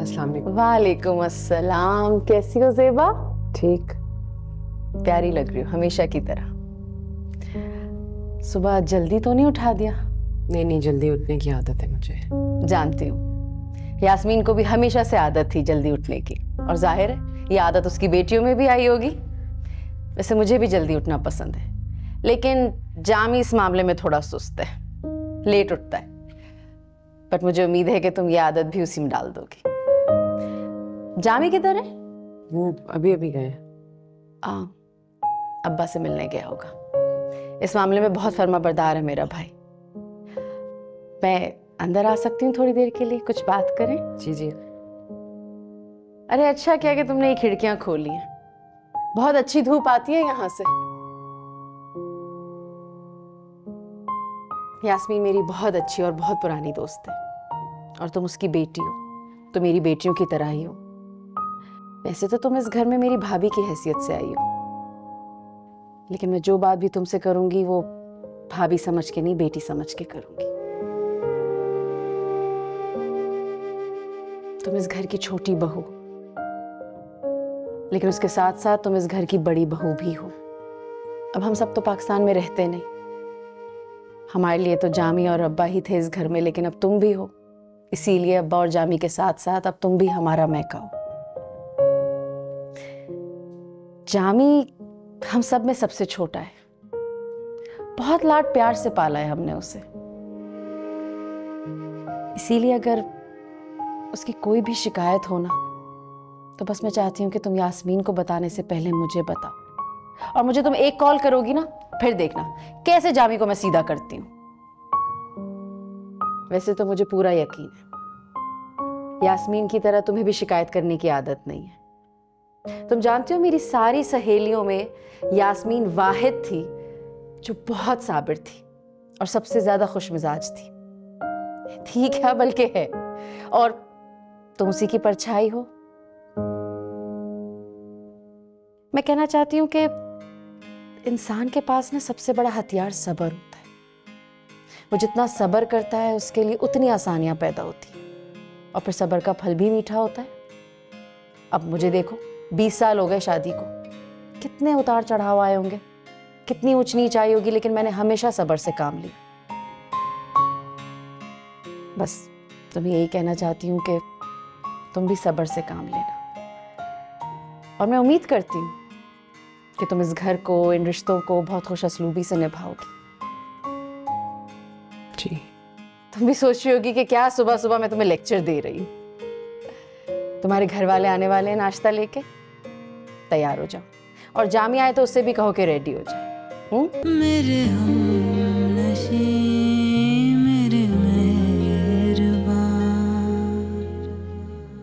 अस्सलाम वालेकुम। वालेकुम अस्सलाम। कैसी हो ज़ेबा? ठीक। प्यारी लग रही हो हमेशा की तरह। सुबह जल्दी तो नहीं उठा दिया? नहीं, जल्दी उठने की आदत है मुझे। जानती हूँ, यास्मीन को भी हमेशा से आदत थी जल्दी उठने की, और जाहिर है ये आदत उसकी बेटियों में भी आई होगी। वैसे मुझे भी जल्दी उठना पसंद है, लेकिन जामी इस मामले में थोड़ा सुस्त है, लेट उठता है। बट मुझे उम्मीद है कि तुम ये आदत भी उसी में डाल दोगी। जामी किधर है? वो अभी गए। अब्बा से मिलने गया होगा। इस मामले में बहुत फर्माबरदार है मेरा भाई। मैं अंदर आ सकती हूँ थोड़ी देर के लिए, कुछ बात करें? जी। अरे अच्छा क्या कि तुमने ये खिड़कियां खोली हैं, बहुत अच्छी धूप आती है यहाँ से। यास्मीन मेरी बहुत अच्छी और बहुत पुरानी दोस्त है, और तुम उसकी बेटी हो, तो मेरी बेटियों की तरह ही हो। वैसे तो तुम इस घर में मेरी भाभी की हैसियत से आई हो, लेकिन मैं जो बात भी तुमसे करूंगी वो भाभी समझ के नहीं, बेटी समझ के करूंगी। तुम इस घर की छोटी बहू, लेकिन उसके साथ साथ तुम इस घर की बड़ी बहू भी हो। अब हम सब तो पाकिस्तान में रहते नहीं, हमारे लिए तो जामी और अब्बा ही थे इस घर में, लेकिन अब तुम भी हो, इसीलिए अब्बा और जामी के साथ साथ अब तुम भी हमारा मैका हो। जामी हम सब में सबसे छोटा है, बहुत लाड प्यार से पाला है हमने उसे, इसीलिए अगर उसकी कोई भी शिकायत हो ना, तो बस मैं चाहती हूँ कि तुम यास्मीन को बताने से पहले मुझे बताओ। और मुझे तुम एक कॉल करोगी ना, फिर देखना कैसे जामी को मैं सीधा करती हूँ। वैसे तो मुझे पूरा यकीन है यास्मीन की तरह तुम्हें भी शिकायत करने की आदत नहीं है। तुम जानते हो मेरी सारी सहेलियों में यास्मीन वाहिद थी जो बहुत साबिर थी और सबसे ज्यादा खुशमिजाज थी क्या बल्कि है, और तुम उसी की परछाई हो। मैं कहना चाहती हूं कि इंसान के पास ना सबसे बड़ा हथियार सब्र होता है। वो जितना सब्र करता है उसके लिए उतनी आसानियां पैदा होती हैं, और फिर सब्र का फल भी मीठा होता है। अब मुझे देखो, 20 साल हो गए शादी को, कितने उतार चढ़ाव आए होंगे, कितनी ऊंच नीच आई होगी, लेकिन मैंने हमेशा सब्र से काम लिया। बस तुम्हें यही कहना चाहती हूँ कि तुम भी सब्र से काम लेना, और मैं उम्मीद करती हूँ कि तुम इस घर को, इन रिश्तों को बहुत खुशअस्लूबी से निभाओगी। जी। तुम भी सोच रही होगी कि क्या सुबह सुबह मैं तुम्हें लेक्चर दे रही हूँ। तुम्हारे घर वाले आने वाले हैं नाश्ता लेके, तैयार हो जाओ, और जामी आए तो उससे भी कहो कि रेडी हो जाए।